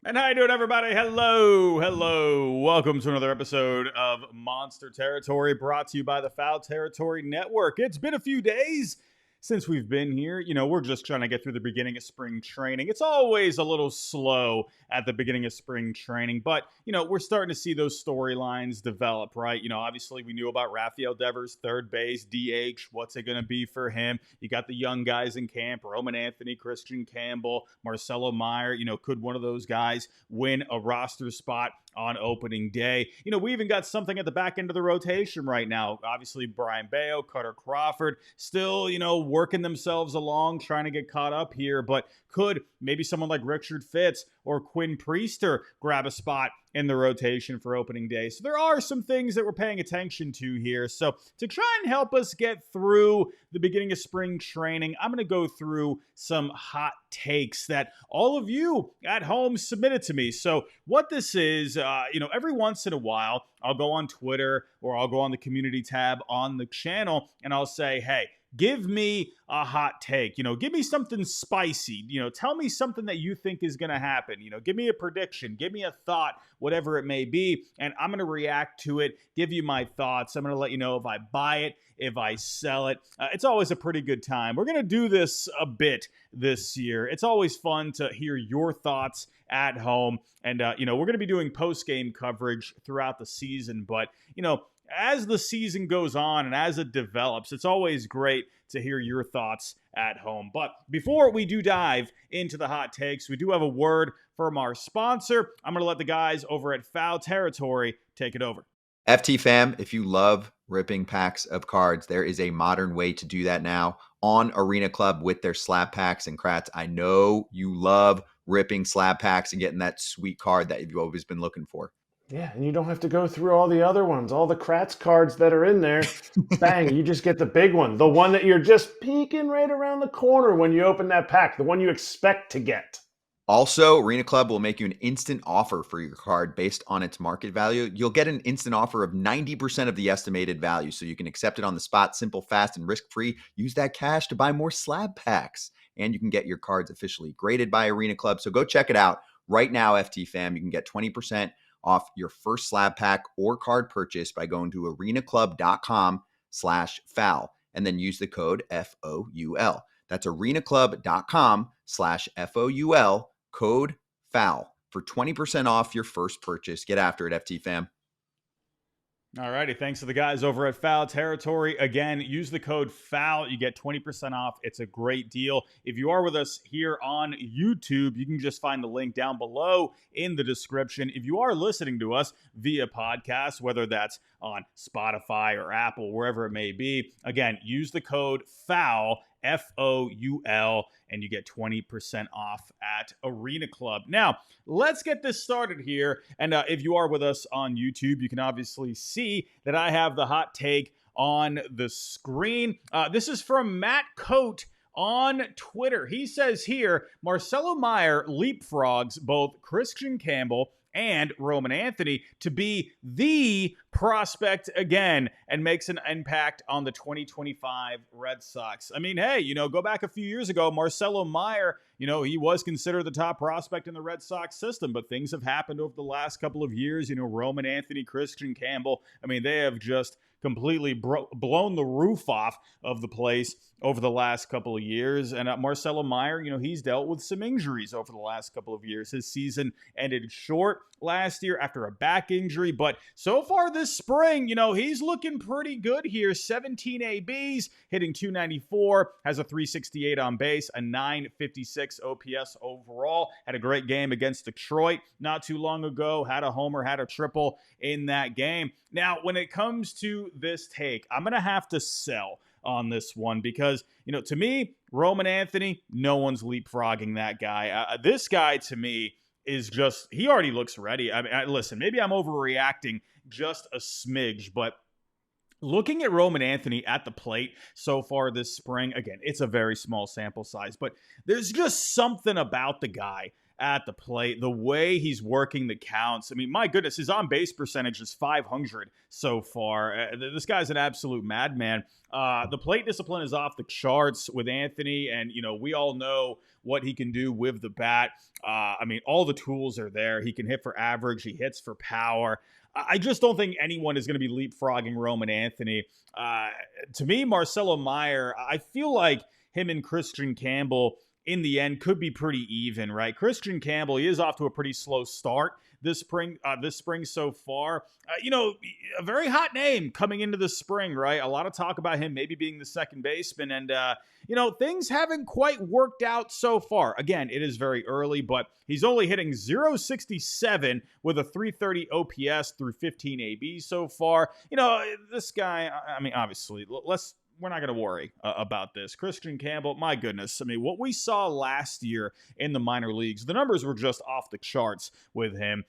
And how you doing, everybody? Hello. Welcome to another episode of Monster Territory, brought to you by the Foul Territory Network. It's been a few days since we've been here. We're just trying to get through the beginning of spring training. It's always a little slow at the beginning of spring training, but, we're starting to see those storylines develop, right? Obviously we knew about Rafael Devers, third base, DH. What's it going to be for him? You got the young guys in camp, Roman Anthony, Christian Campbell, Marcelo Meyer. Could one of those guys win a roster spot on opening day? We even got something at the back end of the rotation right now. Obviously, Brian Bayo, Cutter Crawford, still, working themselves along, trying to get caught up here. But could maybe someone like Richard Fitz or Quinn Priester grab a spot in the rotation for opening day? So there are some things that we're paying attention to here. So to try and help us get through the beginning of spring training, I'm going to go through some hot takes that all of you at home submitted to me. So what this is, every once in a while, I'll go on Twitter or I'll go on the community tab on the channel and I'll say, hey, give me a hot take. Give me something spicy. Tell me something that you think is going to happen. Give me a prediction. Give me a thought, whatever it may be. And I'm going to react to it, give you my thoughts. I'm going to let you know if I buy it, if I sell it. It's always a pretty good time. We're going to do this a bit this year. It's always fun to hear your thoughts at home. And, we're going to be doing post-game coverage throughout the season. But, as the season goes on and as it develops, it's always great to hear your thoughts at home. But before we do dive into the hot takes, we do have a word from our sponsor. I'm going to let the guys over at Foul Territory take it over. FT fam, if you love ripping packs of cards, there is a modern way to do that now on Arena Club with their slab packs and crats. I know you love ripping slab packs and getting that sweet card that you've always been looking for. Yeah, and you don't have to go through all the other ones, all the Kratz cards that are in there. Bang, you just get the big one, the one that you're just peeking right around the corner when you open that pack, the one you expect to get. Also, Arena Club will make you an instant offer for your card based on its market value. You'll get an instant offer of 90% of the estimated value, so you can accept it on the spot, simple, fast, and risk-free. Use that cash to buy more slab packs, and you can get your cards officially graded by Arena Club. So go check it out right now, FT fam. You can get 20% off your first slab pack or card purchase by going to arenaclub.com/foul and then use the code FOUL. That's arenaclub.com/FOUL, code FOUL for 20% off your first purchase. Get after it, FT fam. All righty. Thanks to the guys over at Foul Territory. Again, use the code FOUL. You get 20% off. It's a great deal. If you are with us here on YouTube, you can just find the link down below in the description. If you are listening to us via podcast, whether that's on Spotify or Apple, wherever it may be, again, use the code FOUL, FOUL, and you get 20% off at Arena Club. Now, let's get this started here. And if you are with us on YouTube, you can obviously see that I have the hot take on the screen. This is from Matt Coate on Twitter. He says here, Marcelo Meyer leapfrogs both Christian Campbell and Roman Anthony to be the prospect again and makes an impact on the 2025 Red Sox. I mean, hey, go back a few years ago, Marcelo Meyer, he was considered the top prospect in the Red Sox system, but things have happened over the last couple of years. Roman Anthony, Christian Campbell, I mean, they have just completely blown the roof off of the place over the last couple of years. And Marcelo Meyer, he's dealt with some injuries over the last couple of years. His season ended short last year after a back injury, but so far this spring, he's looking pretty good here. 17 ABs, hitting .294, has a .368 on base, a .956 OPS overall. Had a great game against Detroit not too long ago, had a homer, had a triple in that game. Now, when it comes to this take, I'm going to have to sell on this one because, to me, Roman Anthony, no one's leapfrogging that guy. This guy, to me, is just, he already looks ready. I mean, listen, maybe I'm overreacting just a smidge, but looking at Roman Anthony at the plate so far this spring, again, it's a very small sample size, but there's just something about the guy at the plate, the way he's working the counts. I mean, my goodness, his on base percentage is 500 so far. This guy's an absolute madman. The plate discipline is off the charts with Anthony, and we all know what he can do with the bat. I mean, all the tools are there. He can hit for average. He hits for power. I just don't think anyone is going to be leapfrogging Roman Anthony. To me, Marcelo Meyer, I feel like him and Christian Campbell in the end could be pretty even, right? Christian Campbell, he is off to a pretty slow start this spring so far. A very hot name coming into the spring, right? A lot of talk about him maybe being the second baseman, and things haven't quite worked out so far. Again, it is very early, but he's only hitting .067 with a .330 OPS through 15 ABs so far. This guy, I mean, obviously, we're not going to worry about this. Christian Campbell, my goodness. I mean, what we saw last year in the minor leagues, the numbers were just off the charts with him.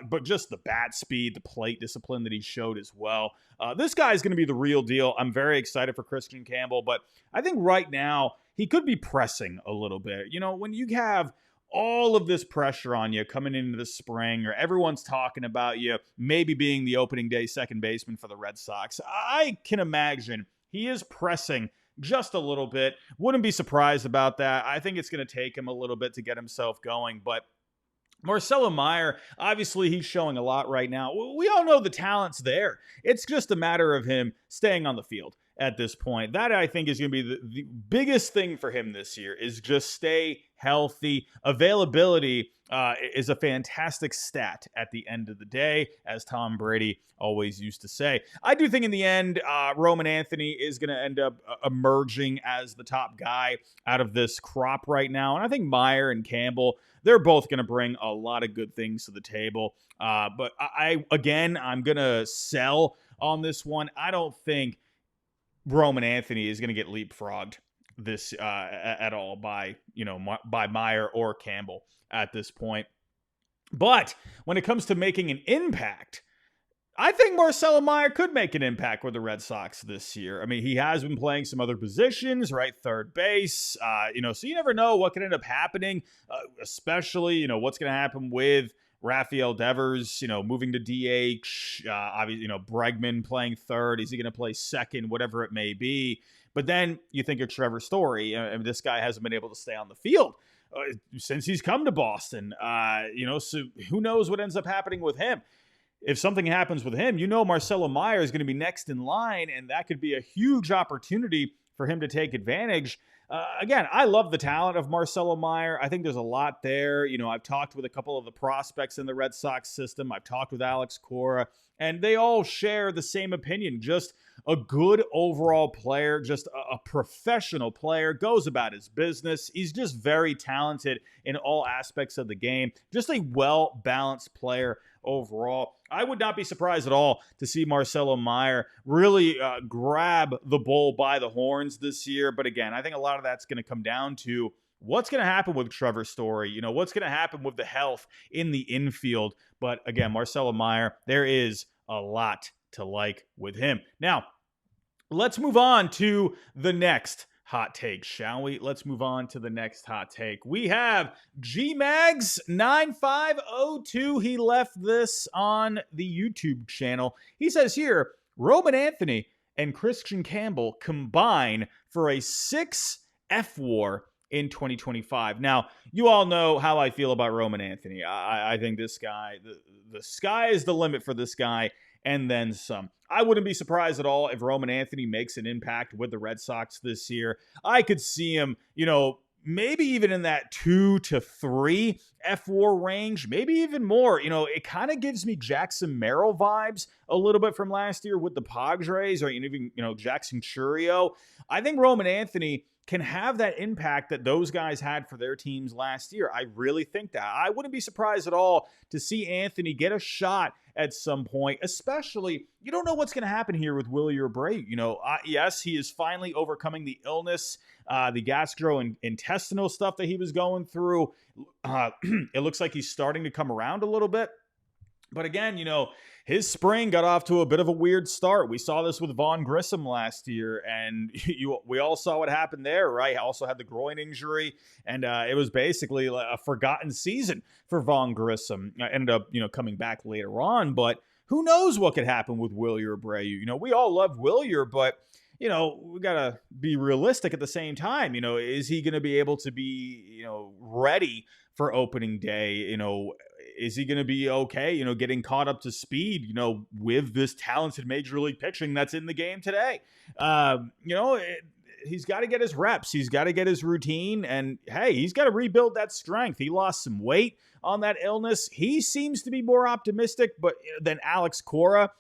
But just the bat speed, the plate discipline that he showed as well. This guy is going to be the real deal. I'm very excited for Christian Campbell, but I think right now he could be pressing a little bit. When you have all of this pressure on you coming into the spring, or everyone's talking about you maybe being the opening day second baseman for the Red Sox, I can imagine he is pressing just a little bit. Wouldn't be surprised about that. I think it's going to take him a little bit to get himself going, but Marcelo Meyer, obviously he's showing a lot right now. We all know the talent's there. It's just a matter of him staying on the field at this point. That, I think, is going to be the biggest thing for him this year, is just stay healthy. Availability is a fantastic stat at the end of the day, as Tom Brady always used to say. I do think in the end, Roman Anthony is going to end up emerging as the top guy out of this crop right now. And I think Meyer and Campbell, they're both going to bring a lot of good things to the table. But I'm going to sell on this one. I don't think Roman Anthony is going to get leapfrogged this at all by Meyer or Campbell at this point. But when it comes to making an impact, I think Marcelo Meyer could make an impact with the Red Sox this year. I mean, he has been playing some other positions, right? Third base, so you never know what could end up happening, especially, what's going to happen with Rafael Devers, moving to DH, obviously, Bregman playing third. Is he going to play second, whatever it may be? But then you think of Trevor Story. This guy hasn't been able to stay on the field since he's come to Boston. So who knows what ends up happening with him? If something happens with him, Marcelo Meyer is going to be next in line, and that could be a huge opportunity for him to take advantage. Again, I love the talent of Marcelo Meyer. I think there's a lot there. I've talked with a couple of the prospects in the Red Sox system. I've talked with Alex Cora, and they all share the same opinion. Just a good overall player, just a professional player, goes about his business. He's just very talented in all aspects of the game. Just a well-balanced player overall. I would not be surprised at all to see Marcelo Meyer really grab the bull by the horns this year. But again, I think a lot of that's going to come down to what's going to happen with Trevor Story, what's going to happen with the health in the infield. But again, Marcelo Meyer, there is a lot to like with him. Now, let's move on to the next hot take, shall we? Let's move on to the next hot take. We have GMags9502. He left this on the YouTube channel. He says here, Roman Anthony and Christian Campbell combine for a 6 F-WAR in 2025. Now, you all know how I feel about Roman Anthony. I think this guy, the sky is the limit for this guy, and then some. I wouldn't be surprised at all if Roman Anthony makes an impact with the Red Sox this year. I could see him, maybe even in that 2 to 3 F-WAR range, maybe even more. It kind of gives me Jackson Merrill vibes a little bit from last year with the Padres, or even, Jackson Churio. I think Roman Anthony can have that impact that those guys had for their teams last year. I really think that. I wouldn't be surprised at all to see Anthony get a shot at some point, especially, you don't know what's going to happen here with Willie Abreu. Yes, he is finally overcoming the illness, the gastrointestinal stuff that he was going through. It looks like he's starting to come around a little bit. But again, his spring got off to a bit of a weird start. We saw this with Vaughn Grissom last year, and we all saw what happened there, right? Also had the groin injury, and it was basically a forgotten season for Vaughn Grissom. Ended up, coming back later on, but who knows what could happen with Wilyer Abreu? We all love Wilyer, but we got to be realistic at the same time. Is he going to be able to be, ready for opening day? Is he going to be okay, getting caught up to speed, with this talented major league pitching that's in the game today? He's got to get his reps. He's got to get his routine. And, hey, he's got to rebuild that strength. He lost some weight on that illness. He seems to be more optimistic than Alex Cora.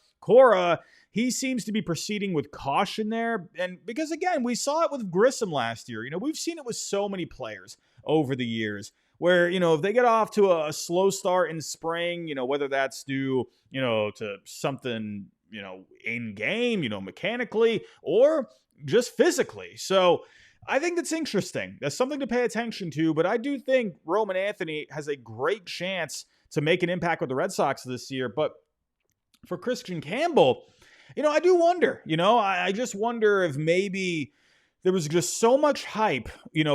He seems to be proceeding with caution there. And because, again, we saw it with Grissom last year. We've seen it with so many players over the years where, if they get off to a slow start in spring, whether that's due, to something, in game, mechanically or just physically. So I think that's interesting. That's something to pay attention to. But I do think Roman Anthony has a great chance to make an impact with the Red Sox this year. But for Christian Campbell, I do wonder, I just wonder if maybe there was just so much hype,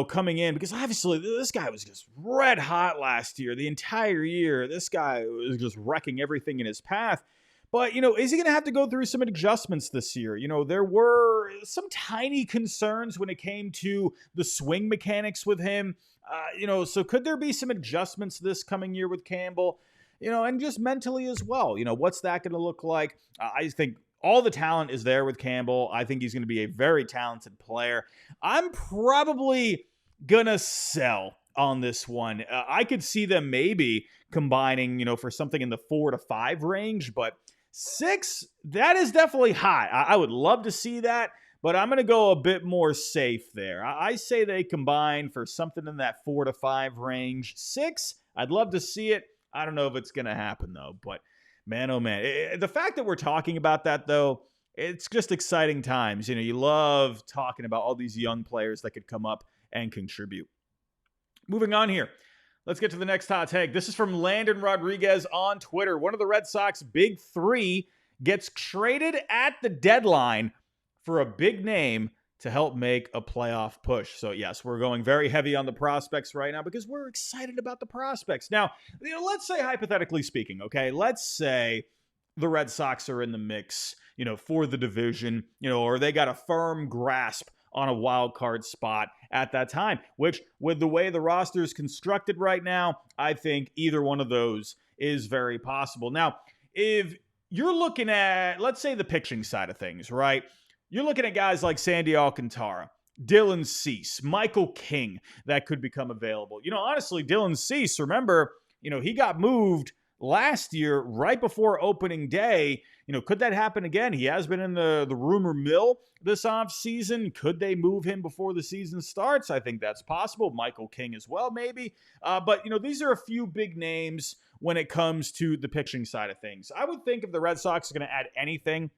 coming in, because obviously this guy was just red hot last year, the entire year. This guy was just wrecking everything in his path. But, is he going to have to go through some adjustments this year? There were some tiny concerns when it came to the swing mechanics with him. So could there be some adjustments this coming year with Campbell? And just mentally as well. What's that going to look like? I think all the talent is there with Campbell. I think he's going to be a very talented player. I'm probably going to sell on this one. I could see them maybe combining, for something in the 4 to 5 range, but 6, that is definitely high. I would love to see that, but I'm going to go a bit more safe there. I say they combine for something in that 4 to 5 range. 6, I'd love to see it. I don't know if it's going to happen, though, but man, oh man. The fact that we're talking about that, though, it's just exciting times. You love talking about all these young players that could come up and contribute. Moving on here. Let's get to the next hot take. This is from Landon Rodriguez on Twitter. One of the Red Sox big 3 gets traded at the deadline for a big name to help make a playoff push. So yes, we're going very heavy on the prospects right now because we're excited about the prospects. Now, let's say hypothetically speaking, okay, let's say the Red Sox are in the mix, for the division, or they got a firm grasp on a wild card spot at that time, which with the way the roster is constructed right now, I think either one of those is very possible. Now, if you're looking at, let's say, the pitching side of things, right? You're looking at guys like Sandy Alcantara, Dylan Cease, Michael King that could become available. Honestly, Dylan Cease, remember, he got moved last year right before opening day. Could that happen again? He has been in the rumor mill this offseason. Could they move him before the season starts? I think that's possible. Michael King as well, maybe. But these are a few big names when it comes to the pitching side of things. I would think if the Red Sox are going to add anything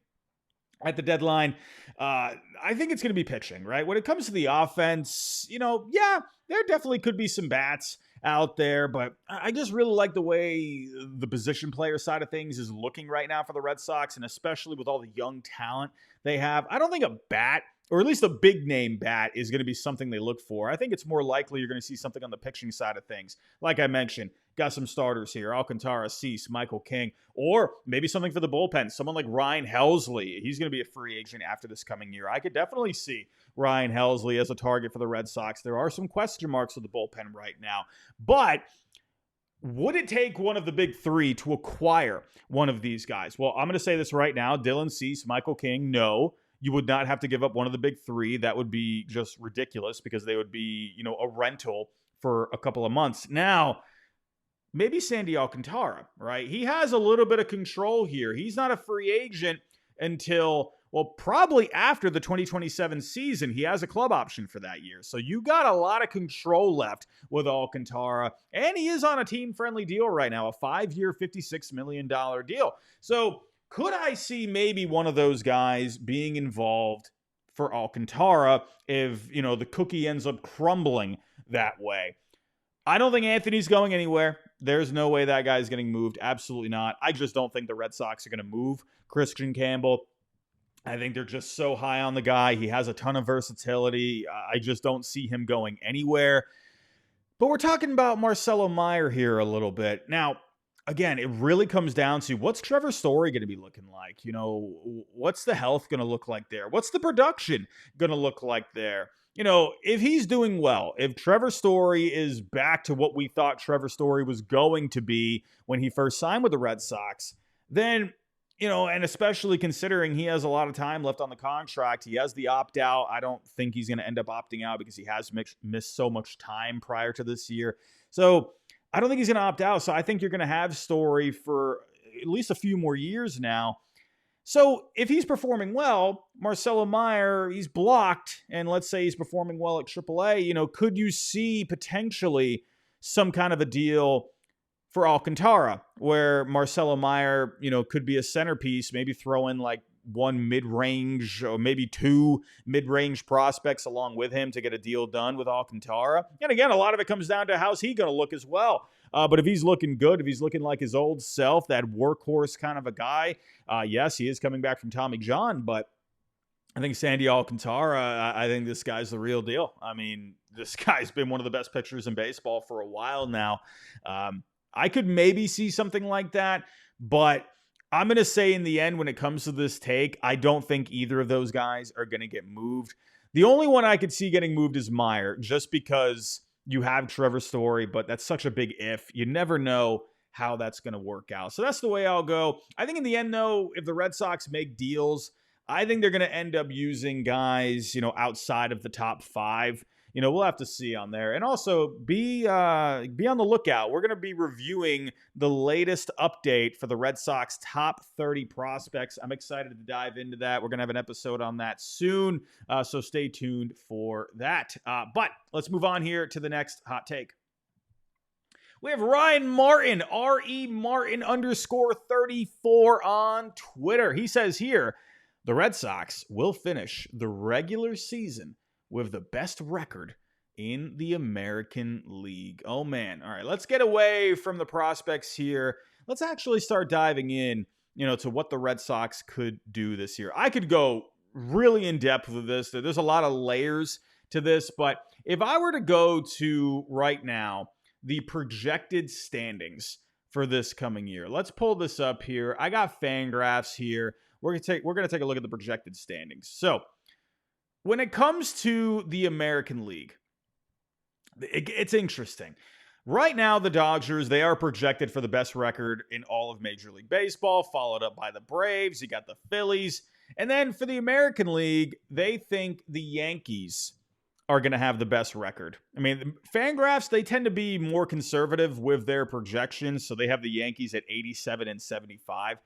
at the deadline, I think it's going to be pitching, right? When it comes to the offense, yeah, there definitely could be some bats out there, but I just really like the way the position player side of things is looking right now for the Red Sox, and especially with all the young talent they have. I don't think a bat, or at least a big name bat, is going to be something they look for. I think it's more likely you're going to see something on the pitching side of things. Like I mentioned, got some starters here: Alcantara, Cease, Michael King, or maybe something for the bullpen. Someone like Ryan Helsley. He's going to be a free agent after this coming year. I could definitely see Ryan Helsley as a target for the Red Sox. There are some question marks with the bullpen right now, but would it take one of the big 3 to acquire one of these guys? Well, I'm going to say this right now: Dylan Cease, Michael King, no. You would not have to give up one of the big 3. That would be just ridiculous because they would be, a rental for a couple of months. Now, maybe Sandy Alcantara, right? He has a little bit of control here. He's not a free agent until, well, probably after the 2027 season. He has a club option for that year. So you got a lot of control left with Alcantara. And he is on a team-friendly deal right now, a 5-year, $56 million deal. So could I see maybe one of those guys being involved for Alcantara if, the cookie ends up crumbling that way? I don't think Anthony's going anywhere. There's no way that guy's getting moved. Absolutely not. I just don't think the Red Sox are going to move Christian Campbell. I think they're just so high on the guy. He has a ton of versatility. I just don't see him going anywhere. But we're talking about Marcelo Meyer here a little bit. Now, again, it really comes down to what's Trevor Story going to be looking like? You know, what's the health going to look like there? What's the production going to look like there? You know, if he's doing well, if Trevor Story is back to what we thought Trevor Story was going to be when he first signed with the Red Sox, then, you know, and especially considering he has a lot of time left on the contract, he has the opt out. I don't think he's going to end up opting out because he has missed so much time prior to this year. So I don't think he's going to opt out. So I think you're going to have Story for at least a few more years now. So if he's performing well, Marcelo Meyer, he's blocked, and let's say he's performing well at AAA, you know, could you see potentially some kind of a deal for Alcantara where Marcelo Meyer, you know, could be a centerpiece, maybe throw in like one mid-range or maybe two mid-range prospects along with him to get a deal done with Alcantara. And again, a lot of it comes down to how's he going to look as well. But if he's looking good, if he's looking like his old self, that workhorse kind of a guy, yes, he is coming back from Tommy John, but I think Sandy Alcantara, I think this guy's the real deal. I mean, this guy's been one of the best pitchers in baseball for a while now. I could maybe see something like that, but I'm going to say in the end, when it comes to this take, I don't think either of those guys are going to get moved. The only one I could see getting moved is Meyer, just because you have Trevor Story, but that's such a big if. You never know how that's going to work out. So that's the way I'll go. I think in the end, though, if the Red Sox make deals, I think they're going to end up using guys, you know, outside of the top five. You know, we'll have to see on there. And also be on the lookout. We're going to be reviewing the latest update for the Red Sox top 30 prospects. I'm excited to dive into that. We're going to have an episode on that soon. So stay tuned for that. But let's move on here to the next hot take. We have Ryan Martin, R.E. Martin _34 on Twitter. He says here, the Red Sox will finish the regular season with the best record in the American League. Oh, man. All right, let's get away from the prospects here. Let's actually start diving in, you know, to what the Red Sox could do this year. I could go really in depth with this. There's a lot of layers to this, but if I were to go to right now, the projected standings for this coming year, let's pull this up here. I got Fangraphs here. We're going to take a look at the projected standings. So, when it comes to the American League, it's interesting. Right now, the Dodgers, they are projected for the best record in all of Major League Baseball, followed up by the Braves. You got the Phillies. And then for the American League, they think the Yankees are going to have the best record. I mean, Fangraphs, they tend to be more conservative with their projections, so they have the Yankees at 87 and 75.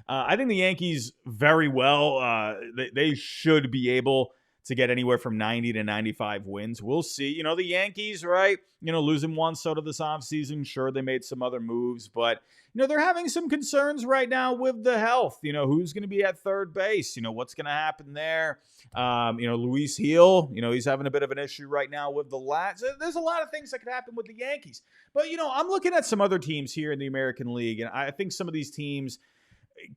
I think the Yankees very well, they should be able to get anywhere from 90 to 95 wins. We'll see. You know, the Yankees, right? You know, losing Juan Soto this offseason. Sure, they made some other moves, but, you know, they're having some concerns right now with the health. You know, who's going to be at third base? You know, what's going to happen there? You know, Luis Gil, you know, he's having a bit of an issue right now with the lats. There's a lot of things that could happen with the Yankees. But, you know, I'm looking at some other teams here in the American League, and I think some of these teams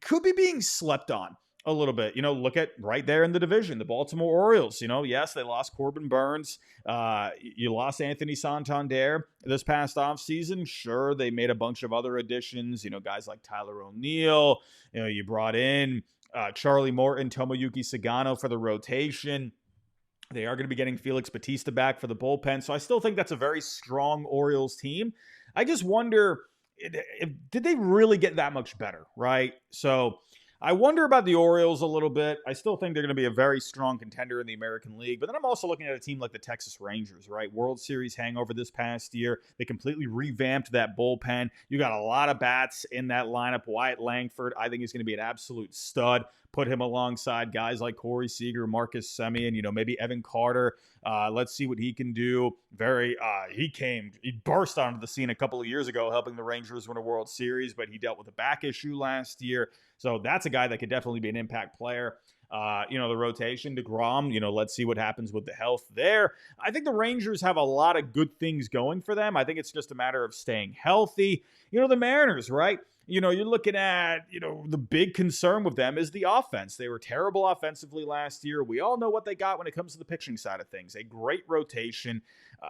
could be being slept on a little bit. You know, look at right there in the division, the Baltimore Orioles. You know, yes, they lost Corbin Burns. You lost Anthony Santander this past offseason. Sure, they made a bunch of other additions, you know, guys like Tyler O'Neill. You know, you brought in Charlie Morton, Tomoyuki Sagano for the rotation. They are going to be getting Felix Bautista back for the bullpen. So I still think that's a very strong Orioles team. I just wonder, did they really get that much better, right? So I wonder about the Orioles a little bit. I still think they're going to be a very strong contender in the American League. But then I'm also looking at a team like the Texas Rangers, right? World Series hangover this past year. They completely revamped that bullpen. You got a lot of bats in that lineup. Wyatt Langford, I think, is going to be an absolute stud. Put him alongside guys like Corey Seager, Marcus Semien, you know, maybe Evan Carter. Let's see what he can do. He burst onto the scene a couple of years ago, helping the Rangers win a World Series, but he dealt with a back issue last year. So that's a guy that could definitely be an impact player. The rotation, DeGrom, let's see what happens with the health there. I think the Rangers have a lot of good things going for them. I think it's just a matter of staying healthy. The Mariners, right? You're looking at, the big concern with them is the offense. They were terrible offensively last year. We all know what they got when it comes to the pitching side of things. A great rotation.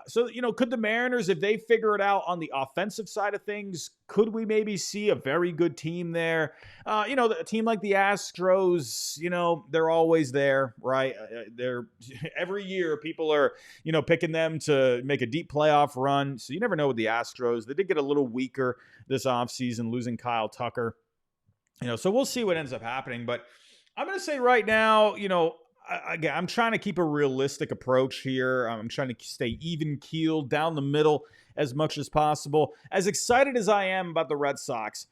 So, could the Mariners, if they figure it out on the offensive side of things, could we maybe see a very good team there? A team like the Astros, they're always there, right? They're every year people are, picking them to make a deep playoff run. So you never know with the Astros. They did get a little weaker this offseason, losing Kyle Tucker. So we'll see what ends up happening. But I'm going to say right now, again, I'm trying to keep a realistic approach here. I'm trying to stay even keeled down the middle as much as possible. As excited as I am about the Red Sox,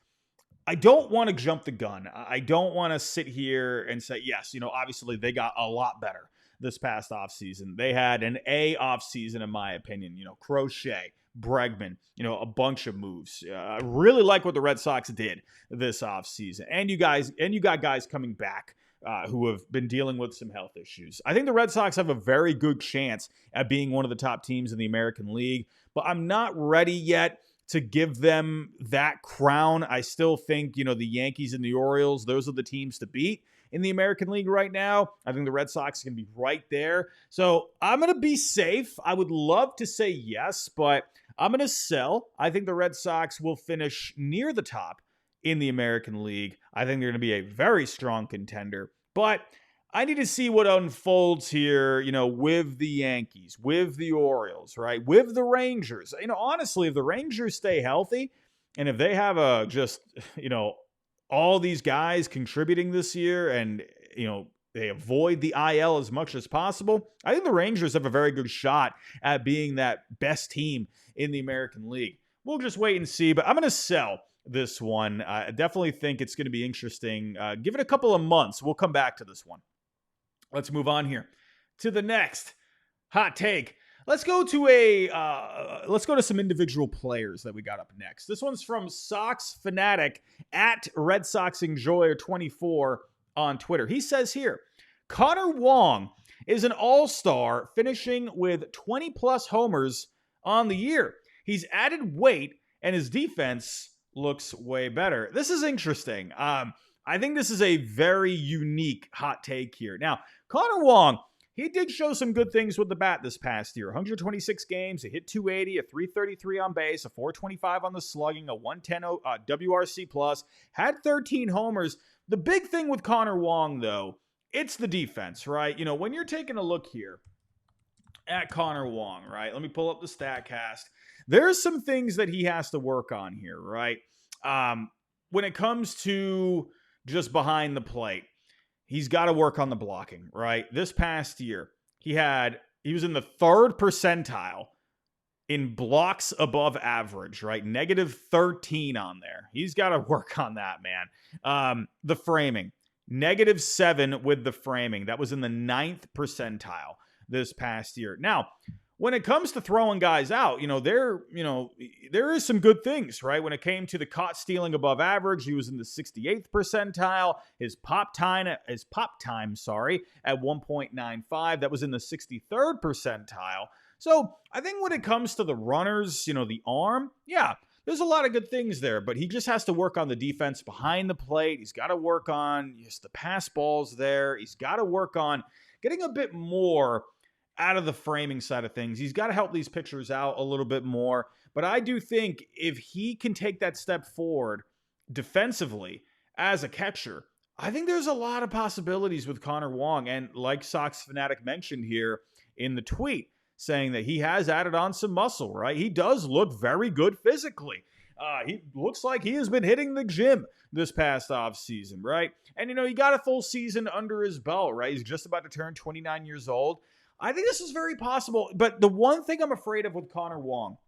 I don't want to jump the gun. I don't want to sit here and say, yes, obviously they got a lot better this past offseason. They had an A offseason, in my opinion. Crochet, Bregman, a bunch of moves. I really like what the Red Sox did this offseason. And you got guys coming back who have been dealing with some health issues. I think the Red Sox have a very good chance at being one of the top teams in the American League, but I'm not ready yet to give them that crown. I still think, the Yankees and the Orioles, those are the teams to beat in the American League right now. I think the Red Sox can be right there. So I'm going to be safe. I would love to say yes, but I'm going to sell. I think the Red Sox will finish near the top in the American League. I think they're going to be a very strong contender, but I need to see what unfolds here, with the Yankees, with the Orioles, right? With the Rangers. Honestly, if the Rangers stay healthy and if they have all these guys contributing this year and, they avoid the IL as much as possible, I think the Rangers have a very good shot at being that best team in the American League. We'll just wait and see, but I'm going to sell this one. I definitely think it's going to be interesting. Give it a couple of months. We'll come back to this one. Let's move on here to the next hot take. Let's go to some individual players that we got up next. This one's from Sox Fanatic at Red Sox Enjoyer 24 on Twitter. He says here, Connor Wong is an all-star finishing with 20 plus homers on the year. He's added weight and his defense looks way better. This is interesting. I think this is a very unique hot take here. Now, Connor Wong, he did show some good things with the bat this past year. 126 games, he hit 280, a 333 on base, a 425 on the slugging, a 110 WRC plus, had 13 homers. The big thing with Connor Wong, though, it's the defense, right? When you're taking a look here at Connor Wong, right? Let me pull up the StatCast. There's some things that he has to work on here, right? When it comes to just behind the plate, he's got to work on the blocking, right? This past year, he was in the third percentile in blocks above average, right? Negative 13 on there. He's got to work on that, man. The framing, negative 7 with the framing. That was in the 9th percentile this past year. Now, when it comes to throwing guys out, there is some good things, right? When it came to the caught stealing above average, he was in the 68th percentile. His pop time, at 1.95, that was in the 63rd percentile. So I think when it comes to the runners, the arm, yeah, there's a lot of good things there, but he just has to work on the defense behind the plate. He's got to work on just the pass balls there. He's got to work on getting a bit more out of the framing side of things. He's got to help these pitchers out a little bit more. But I do think if he can take that step forward defensively as a catcher, I think there's a lot of possibilities with Connor Wong. And like Sox Fanatic mentioned here in the tweet, saying that he has added on some muscle, right? He does look very good physically. He looks like he has been hitting the gym this past offseason, right? And, he got a full season under his belt, right? He's just about to turn 29 years old. I think this is very possible. But the one thing I'm afraid of with Connor Wong,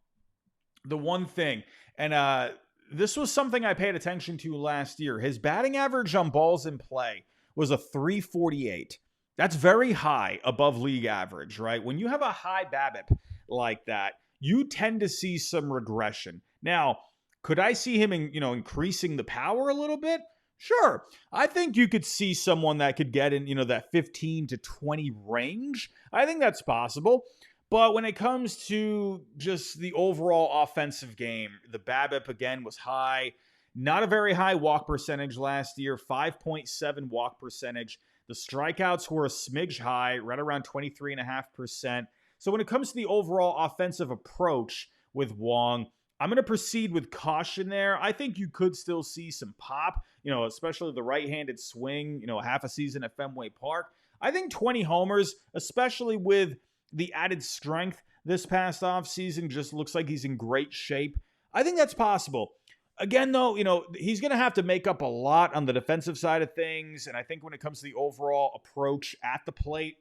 and this was something I paid attention to last year. His batting average on balls in play was a 348. That's very high above league average, right? When you have a high BABIP like that, you tend to see some regression. Now, could I see him increasing the power a little bit? Sure. I think you could see someone that could get in, that 15 to 20 range. I think that's possible. But when it comes to just the overall offensive game, the BABIP again was high. Not a very high walk percentage last year, 5.7 walk percentage. The strikeouts were a smidge high, right around 23.5%. So when it comes to the overall offensive approach with Wong, I'm going to proceed with caution there. I think you could still see some pop, especially the right-handed swing, half a season at Fenway Park. I think 20 homers, especially with the added strength this past offseason, just looks like he's in great shape. I think that's possible. Again, though, he's going to have to make up a lot on the defensive side of things. And I think when it comes to the overall approach at the plate,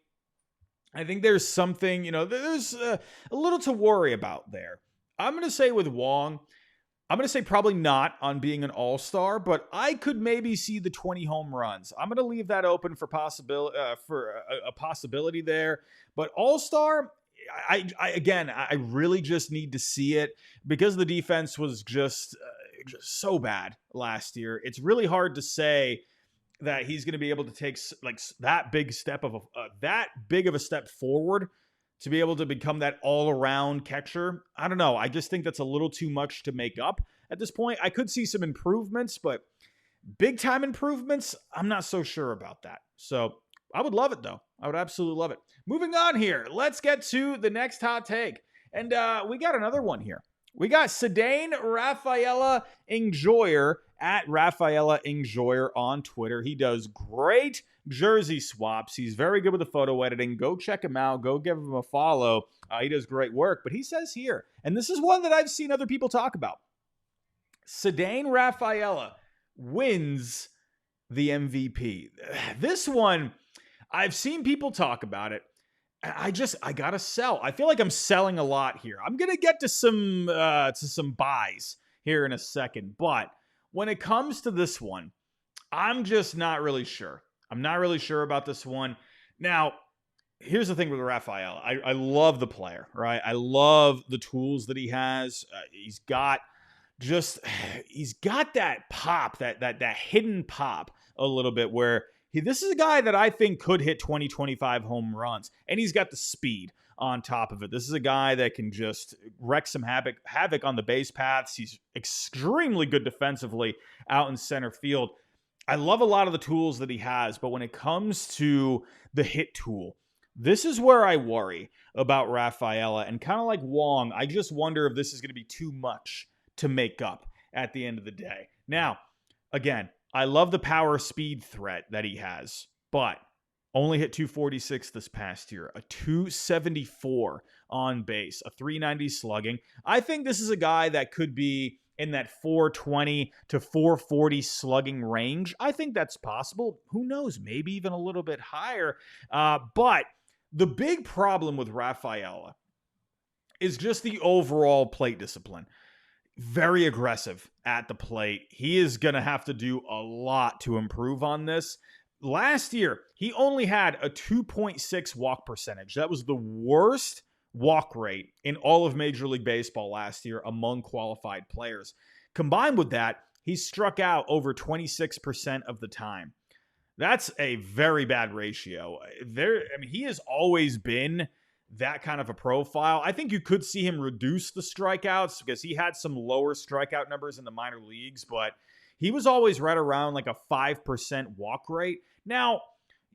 I think there's something, there's a little to worry about there. I'm going to say with Wong, I'm going to say probably not on being an all-star, but I could maybe see the 20 home runs. I'm going to leave that open for a possibility there. But all-star, I really just need to see it because the defense was just so bad last year. It's really hard to say that he's going to be able to take like that big of a step forward to be able to become that all-around catcher. I don't know. I just think that's a little too much to make up at this point. I could see some improvements, but big-time improvements, I'm not so sure about that. So I would love it, though. I would absolutely love it. Moving on here, let's get to the next hot take. And we got another one here. We got Sedane Rafaela Enjoyer at Rafaela Enjoyer on Twitter. He does great jersey swaps. He's very good with the photo editing. Go check him out. Go give him a follow. He does great work. But he says here, and this is one that I've seen other people talk about, Sedane Rafaela wins the MVP. This one, I've seen people talk about it. I gotta sell. I feel like I'm selling a lot here. I'm gonna get to some buys here in a second, but when it comes to this one, I'm just not really sure. I'm not really sure about this one. Now, here's the thing with Rafael. I love the player, right? I love the tools that he has. He's got that pop, that hidden pop a little bit where this is a guy that I think could hit 20, 25 home runs, and he's got the speed on top of it. This is a guy that can just wreak some havoc on the base paths. He's extremely good defensively out in center field. I love a lot of the tools that he has, but when it comes to the hit tool, this is where I worry about Rafaela. And kind of like Wong, I just wonder if this is going to be too much to make up at the end of the day. Now, again, I love the power speed threat that he has, but only hit 246 this past year, a 274 on base, a 390 slugging. I think this is a guy that could be in that 420 to 440 slugging range. I think that's possible. Who knows? Maybe even a little bit higher. But the big problem with Rafaela is just the overall plate discipline. Very aggressive at the plate. He is going to have to do a lot to improve on this. Last year, he only had a 2.6 walk percentage. That was the worst walk rate in all of Major League Baseball last year among qualified players. Combined with that, he struck out over 26% of the time. That's a very bad ratio. He has always been that kind of a profile. I think you could see him reduce the strikeouts because he had some lower strikeout numbers in the minor leagues, but he was always right around like a 5% walk rate. Now,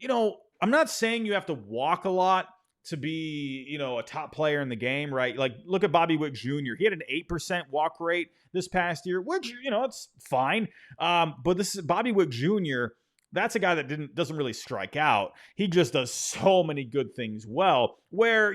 I'm not saying you have to walk a lot to be, a top player in the game, right? Like, look at Bobby Wick Jr. He had an 8% walk rate this past year, which, it's fine. But this is Bobby Wick Jr., that's a guy that doesn't really strike out. He just does so many good things well, where,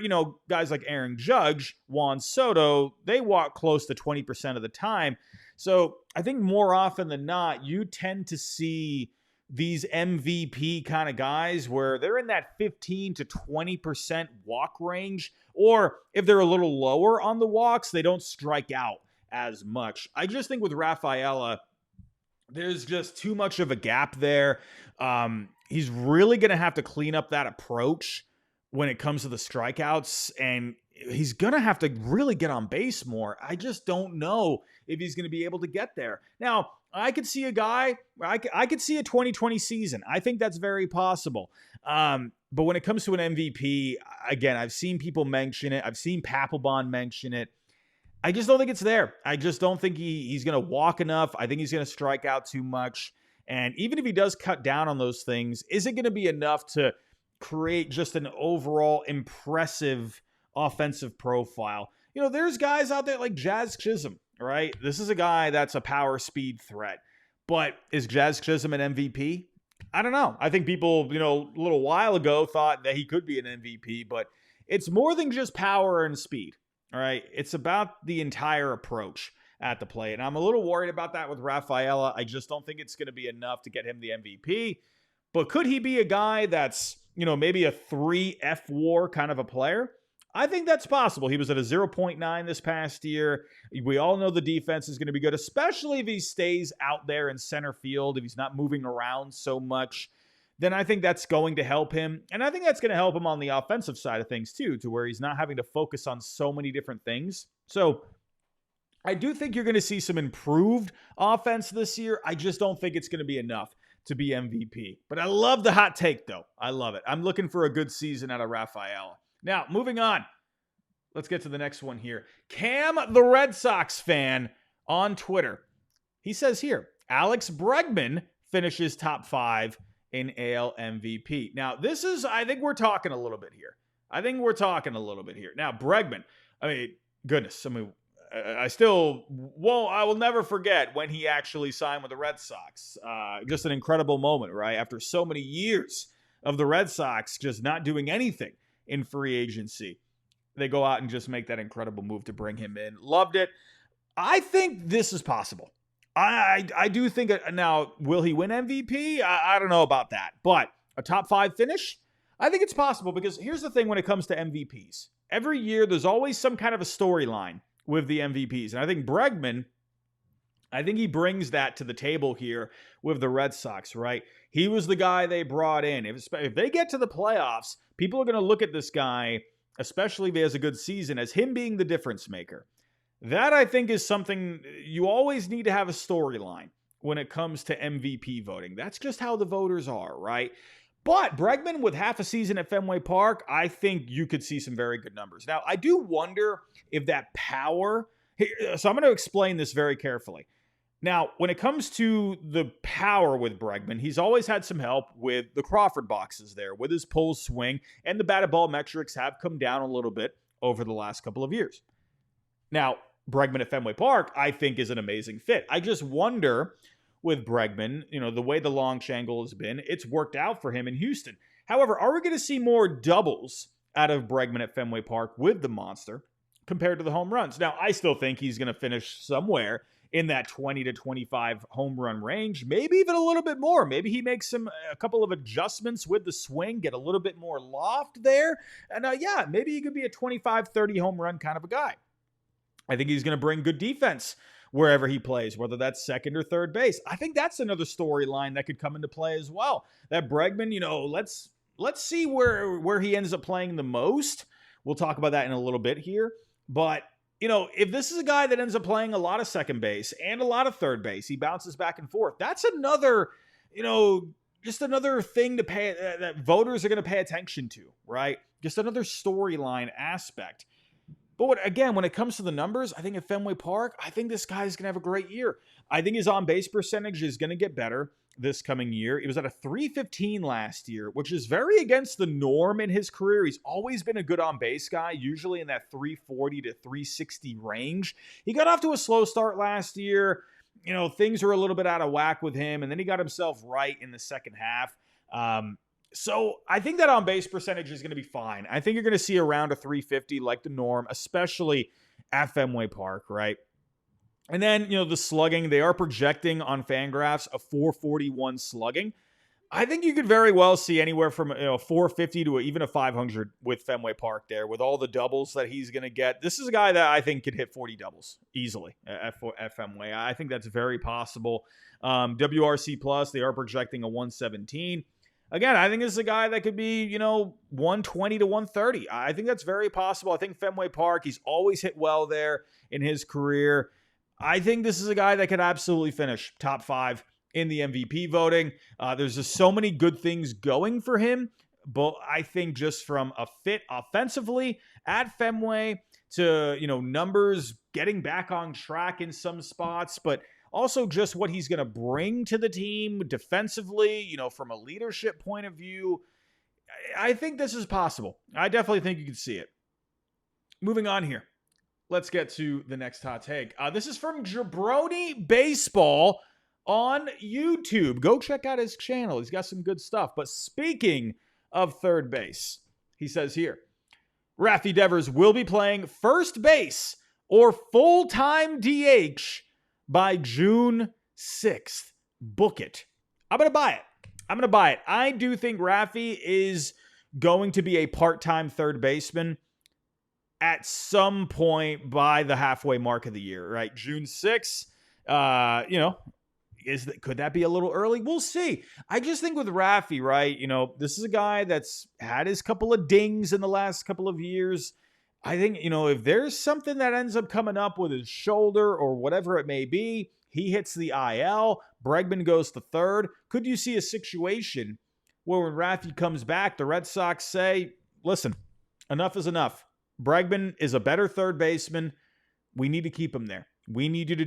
guys like Aaron Judge, Juan Soto, they walk close to 20% of the time. So I think more often than not, you tend to see these MVP kind of guys where they're in that 15 to 20% walk range, or if they're a little lower on the walks, they don't strike out as much. I just think with Rafaela, there's just too much of a gap there. He's really going to have to clean up that approach when it comes to the strikeouts, and he's going to have to really get on base more. I just don't know if he's going to be able to get there. Now, I could see a guy, I could see a 2020 season. I think that's very possible. But when it comes to an MVP, again, I've seen people mention it. I've seen Papelbon mention it. I just don't think it's there. I just don't think he's going to walk enough. I think he's going to strike out too much. And even if he does cut down on those things, is it going to be enough to create just an overall impressive offensive profile? You know, there's guys out there like Jazz Chisholm, right? This is a guy that's a power speed threat. But is Jazz Chisholm an MVP? I don't know. I think people, you know, a little while ago thought that he could be an MVP, but it's more than just power and speed. All right. It's about the entire approach at the plate. And I'm a little worried about that with Rafaela. I just don't think it's going to be enough to get him the MVP. But could he be a guy that's, you know, maybe a 3 F WAR kind of a player? I think that's possible. He was at a 0.9 this past year. We all know the defense is going to be good, especially if he stays out there in center field, if he's not moving around so much. Then I think that's going to help him. And I think that's going to help him on the offensive side of things too, to where he's not having to focus on so many different things. So I do think you're going to see some improved offense this year. I just don't think it's going to be enough to be MVP. But I love the hot take, though. I love it. I'm looking for a good season out of Rafaela. Now, moving on. Let's get to the next one here. Cam, the Red Sox fan, on Twitter. He says here, Alex Bregman finishes top 5 in AL MVP. Now, this is, I think we're talking a little bit here. Now, Bregman, I mean, goodness, I mean, I will never forget when he actually signed with the Red Sox. Just an incredible moment, right? After so many years of the Red Sox just not doing anything in free agency, they go out and just make that incredible move to bring him in. Loved it. I think this is possible. I do think, now, will he win MVP? I don't know about that. But a top 5 finish? I think it's possible, because here's the thing when it comes to MVPs. Every year, there's always some kind of a storyline with the MVPs. And I think Bregman, he brings that to the table here with the Red Sox, right? He was the guy they brought in. If they get to the playoffs, people are going to look at this guy, especially if he has a good season, as him being the difference maker. That, I think, is something you always need to have a storyline when it comes to MVP voting. That's just how the voters are, right? But Bregman, with half a season at Fenway Park, I think you could see some very good numbers. Now, I do wonder if that power... So I'm going to explain this very carefully. Now, when it comes to the power with Bregman, he's always had some help with the Crawford boxes there, with his pull swing, and the batted ball metrics have come down a little bit over the last couple of years. Now, Bregman at Fenway Park, I think, is an amazing fit. I just wonder with Bregman, you know, the way the launch angle has been, it's worked out for him in Houston. However, are we going to see more doubles out of Bregman at Fenway Park with the monster compared to the home runs? Now, I still think he's going to finish somewhere in that 20 to 25 home run range, maybe even a little bit more. Maybe he makes a couple of adjustments with the swing, get a little bit more loft there. And maybe he could be a 25, 30 home run kind of a guy. I think he's going to bring good defense wherever he plays, whether that's second or third base. I think that's another storyline that could come into play as well. That Bregman, you know, let's see where he ends up playing the most. We'll talk about that in a little bit here. But, you know, if this is a guy that ends up playing a lot of second base and a lot of third base, he bounces back and forth. That's another, you know, just another thing to pay that voters are going to pay attention to, right? Just another storyline aspect. But again, when it comes to the numbers, I think at Fenway Park, I think this guy's going to have a great year. I think his on-base percentage is going to get better this coming year. He was at a 315 last year, which is very against the norm in his career. He's always been a good on-base guy, usually in that 340 to 360 range. He got off to a slow start last year. You know, things were a little bit out of whack with him, and then he got himself right in the second half. So I think that on-base percentage is going to be fine. I think you're going to see around a 350 like the norm, especially at Fenway Park, right? And then, you know, the slugging, they are projecting on Fangraphs a 441 slugging. I think you could very well see anywhere from 450 to even a 500 with Fenway Park there, with all the doubles that he's going to get. This is a guy that I think could hit 40 doubles easily at Fenway. I think that's very possible. WRC Plus, they are projecting a 117. Again, I think this is a guy that could be, 120 to 130. I think that's very possible. I think Fenway Park, he's always hit well there in his career. I think this is a guy that could absolutely finish top 5 in the MVP voting. There's just so many good things going for him, but I think just from a fit offensively at Fenway to, numbers getting back on track in some spots, but also just what he's going to bring to the team defensively, from a leadership point of view, I think this is possible. I definitely think you can see it. Moving on here. Let's get to the next hot take. This is from Jabroni Baseball on YouTube. Go check out his channel. He's got some good stuff. But speaking of third base, he says here, Rafi Devers will be playing first base or full-time DH by June 6th. Book it. I'm going to buy it. I do think Rafi is going to be a part-time third baseman at some point by the halfway mark of the year, right? June 6th, could that be a little early? We'll see. I just think with Rafi, right, this is a guy that's had his couple of dings in the last couple of years. I think, if there's something that ends up coming up with his shoulder or whatever it may be, he hits the IL, Bregman goes to third. Could you see a situation where when Rafi comes back, the Red Sox say, listen, enough is enough. Bregman is a better third baseman. We need to keep him there. We need you to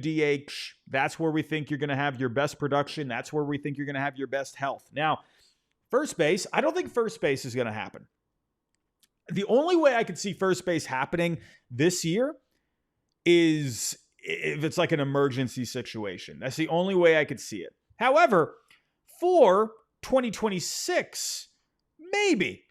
DH. That's where we think you're going to have your best production. That's where we think you're going to have your best health. Now, first base, I don't think first base is going to happen. The only way I could see first base happening this year is if it's like an emergency situation. That's the only way I could see it. However, for 2026, maybe.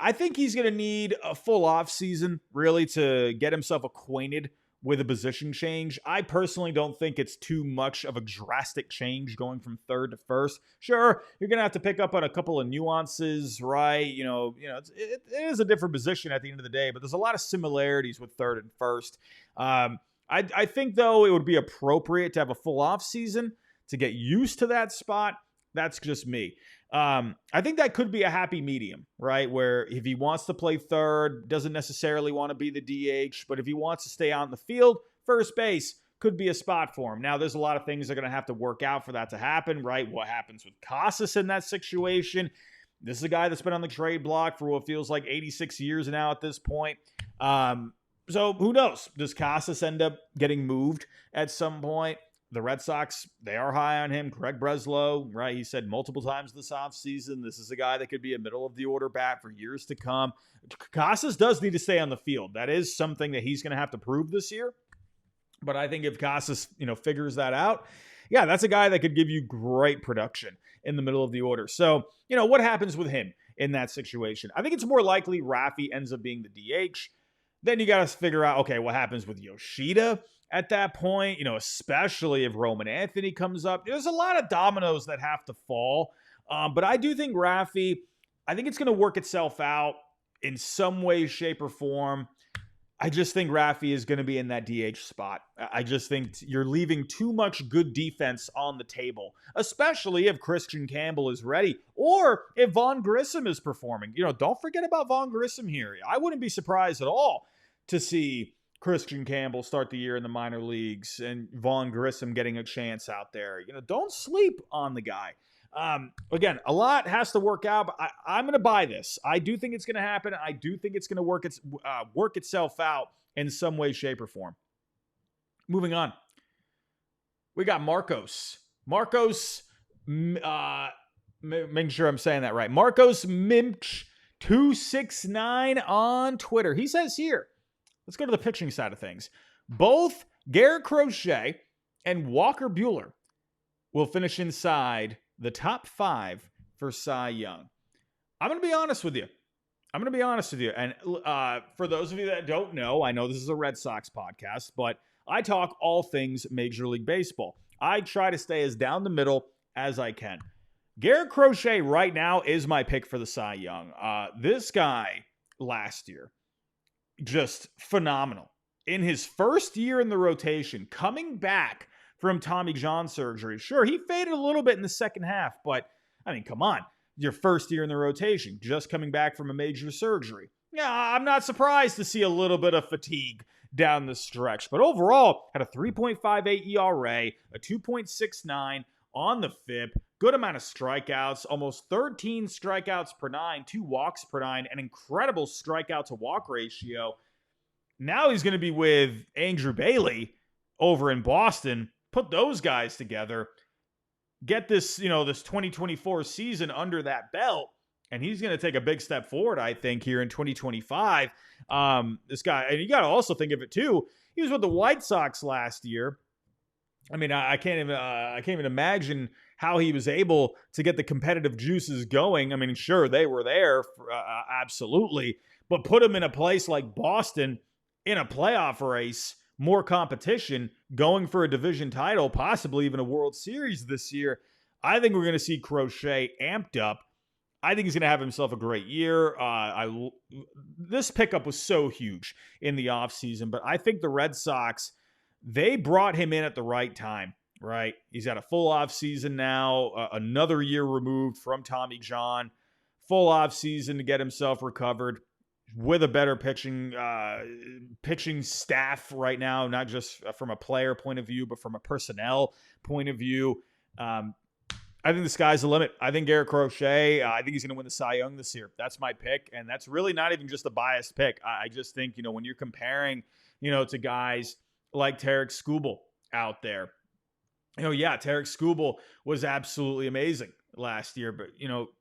I think he's going to need a full off season really to get himself acquainted with a position change. I personally don't think it's too much of a drastic change going from third to first. Sure, you're going to have to pick up on a couple of nuances, right? It is a different position at the end of the day, but there's a lot of similarities with third and first. I think, though, it would be appropriate to have a full off season to get used to that spot. That's just me. I think that could be a happy medium, right? Where if he wants to play third, doesn't necessarily want to be the DH, but if he wants to stay out in the field, first base could be a spot for him. Now, there's a lot of things that are going to have to work out for that to happen, right? What happens with Casas in that situation? This is a guy that's been on the trade block for what feels like 86 years now at this point. So who knows? Does Casas end up getting moved at some point? The Red Sox, they are high on him. Craig Breslow, right? He said multiple times this offseason, this is a guy that could be a middle-of-the-order bat for years to come. Casas does need to stay on the field. That is something that he's going to have to prove this year. But I think if Casas, figures that out, yeah, that's a guy that could give you great production in the middle of the order. So, what happens with him in that situation? I think it's more likely Rafi ends up being the DH. Then you got to figure out, okay, what happens with Yoshida at that point, especially if Roman Anthony comes up. There's a lot of dominoes that have to fall. But I do think Rafi, I think it's going to work itself out in some way, shape, or form. I just think Rafi is going to be in that DH spot. I just think you're leaving too much good defense on the table, especially if Christian Campbell is ready or if Vaughn Grissom is performing. Don't forget about Vaughn Grissom here. I wouldn't be surprised at all to see Christian Campbell start the year in the minor leagues and Vaughn Grissom getting a chance out there. Don't sleep on the guy. Again, a lot has to work out, but I'm going to buy this. I do think it's going to happen. I do think it's going to work itself out in some way, shape, or form. Moving on. We got Marcos. Making sure I'm saying that right. Marcos Mimch 269 on Twitter. He says here, let's go to the pitching side of things. Both Garrett Crochet and Walker Buehler will finish inside the top 5 for Cy Young. I'm going to be honest with you. And for those of you that don't know, I know this is a Red Sox podcast, but I talk all things Major League Baseball. I try to stay as down the middle as I can. Garrett Crochet right now is my pick for the Cy Young. This guy last year, just phenomenal. In his first year in the rotation, coming back from Tommy John surgery. Sure, he faded a little bit in the second half, but, come on. Your first year in the rotation, just coming back from a major surgery. Yeah, I'm not surprised to see a little bit of fatigue down the stretch. But overall, had a 3.58 ERA, a 2.69 on the FIP, good amount of strikeouts, almost 13 strikeouts per nine, 2 walks per nine, an incredible strikeout to walk ratio. Now he's going to be with Andrew Bailey over in Boston. Put those guys together, get this, this 2024 season under that belt, and he's going to take a big step forward, I think, here in 2025. This guy, and you got to also think of it too. He was with the White Sox last year. I mean, I can't even imagine how he was able to get the competitive juices going. I mean, sure, they were there, absolutely, but put him in a place like Boston in a playoff race, more competition, going for a division title, possibly even a World Series this year. I think we're going to see Crochet amped up. I think he's going to have himself a great year. This pickup was so huge in the offseason, but I think the Red Sox, they brought him in at the right time, right? He's had a full offseason now, another year removed from Tommy John, full offseason to get himself recovered with a better pitching staff right now, not just from a player point of view, but from a personnel point of view. I think the sky's the limit. I think Garrett Crochet, I think he's going to win the Cy Young this year. That's my pick, and that's really not even just a biased pick. I just think, when you're comparing, to guys like Tarik Skubal out there, Tarik Skubal was absolutely amazing last year, but,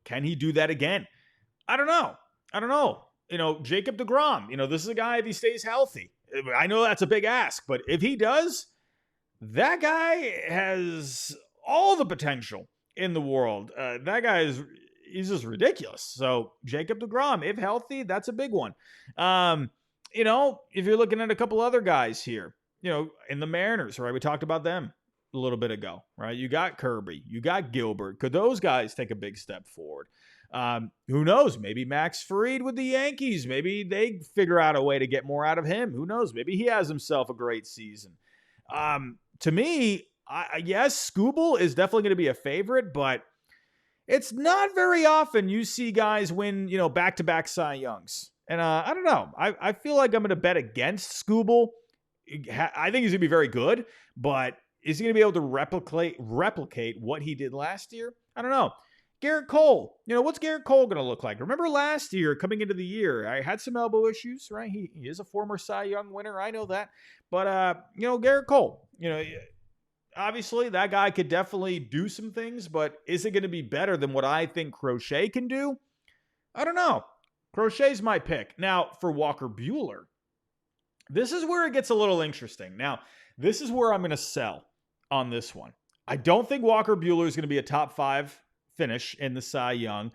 can he do that again? I don't know. Jacob deGrom, this is a guy, if he stays healthy, I know that's a big ask, but if he does, that guy has all the potential in the world. That guy he's just ridiculous. So Jacob deGrom, if healthy, that's a big one. If you're looking at a couple other guys here, in the Mariners, right? We talked about them a little bit ago, right? You got Kirby, you got Gilbert. Could those guys take a big step forward? Who knows? Maybe Max Fried with the Yankees. Maybe they figure out a way to get more out of him. Who knows? Maybe he has himself a great season. To me, yes, Skubal is definitely going to be a favorite, but it's not very often you see guys win, back-to-back Cy Youngs. And I don't know. I feel like I'm going to bet against Skubal. I think he's going to be very good, but is he going to be able to replicate what he did last year? I don't know. Garrett Cole, what's Garrett Cole going to look like? Remember last year, coming into the year, I had some elbow issues, right? He is a former Cy Young winner. I know that. But, Garrett Cole, obviously that guy could definitely do some things, but is it going to be better than what I think Crochet can do? I don't know. Crochet's my pick. Now, for Walker Buehler, this is where it gets a little interesting. Now, this is where I'm going to sell on this one. I don't think Walker Buehler is going to be a top 5 finish in the Cy Young,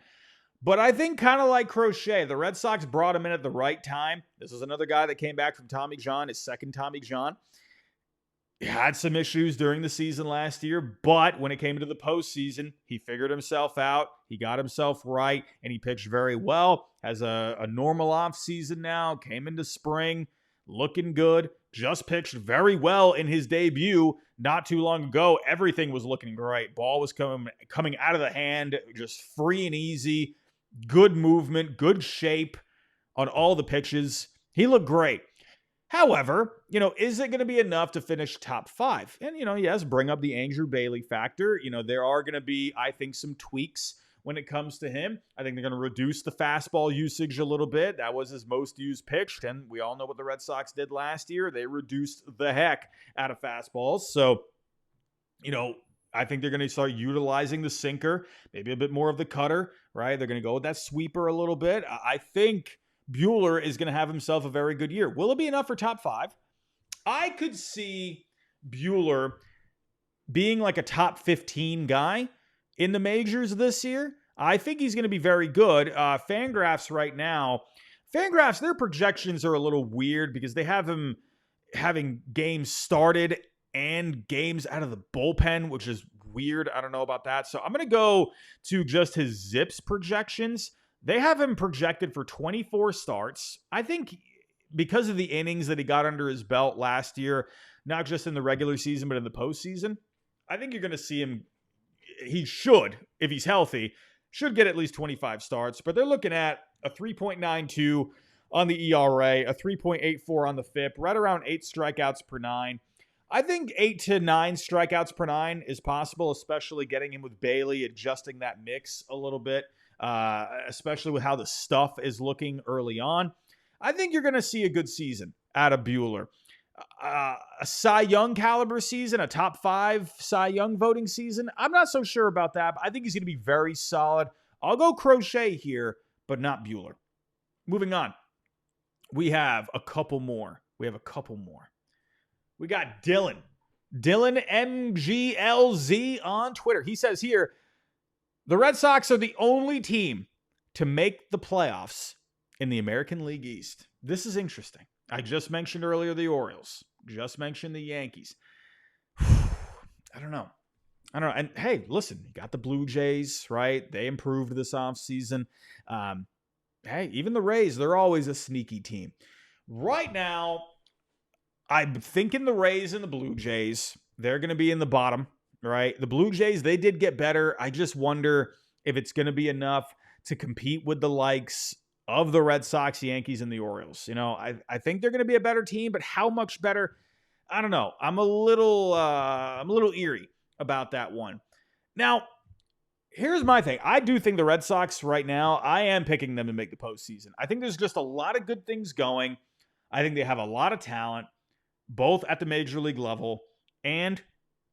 but I think kind of like Crochet, the Red Sox brought him in at the right time. This is another guy that came back from Tommy John, his second Tommy John. He had some issues during the season last year, but when it came into the postseason, he figured himself out. He got himself right, and he pitched very well. Has a normal off season now, came into spring, looking good, just pitched very well in his debut not too long ago. Everything was looking great. Ball was coming out of the hand, just free and easy, good movement, good shape on all the pitches. He looked great. However, is it going to be enough to finish top 5? And, yes, bring up the Andrew Bailey factor. There are going to be, I think, some tweaks when it comes to him. I think they're going to reduce the fastball usage a little bit. That was his most used pitch. And we all know what the Red Sox did last year. They reduced the heck out of fastballs. So, I think they're going to start utilizing the sinker, maybe a bit more of the cutter, right? They're going to go with that sweeper a little bit. I think Buehler is going to have himself a very good year. Will it be enough for top 5? I could see Buehler being like a top 15 guy in the majors this year. I think he's going to be very good. Fangraphs right now, their projections are a little weird because they have him having games started and games out of the bullpen, which is weird. I don't know about that. So I'm going to go to just his Zips projections. They have him projected for 24 starts. I think because of the innings that he got under his belt last year, not just in the regular season, but in the postseason, I think you're going to see him. He should, if he's healthy, should get at least 25 starts. But they're looking at a 3.92 on the ERA, a 3.84 on the FIP, right around 8 strikeouts per 9. I think 8 to 9 strikeouts per 9 is possible, especially getting him with Bailey, adjusting that mix a little bit, especially with how the stuff is looking early on. I think you're going to see a good season out of Buehler. A Cy Young caliber season, a top 5 Cy Young voting season. I'm not so sure about that, but I think he's going to be very solid. I'll go Crochet here, but not Buehler. Moving on. We have a couple more. We got Dylan. Dylan MGLZ on Twitter. He says here, the Red Sox are the only team to make the playoffs in the American League East. This is interesting. I just mentioned earlier the Orioles. Just mentioned the Yankees. I don't know. And hey, listen, you got the Blue Jays, right? They improved this offseason. Hey, even the Rays, they're always a sneaky team. Right now, I'm thinking the Rays and the Blue Jays, they're going to be in the bottom, right? The Blue Jays, they did get better. I just wonder if it's going to be enough to compete with the likes of the Red Sox, Yankees, and the Orioles. You know, I think they're going to be a better team, but how much better? I don't know. I'm a little eerie about that one. Now, here's my thing. I do think the Red Sox right now, I am picking them to make the postseason. I think there's just a lot of good things going. I think they have a lot of talent, both at the major league level and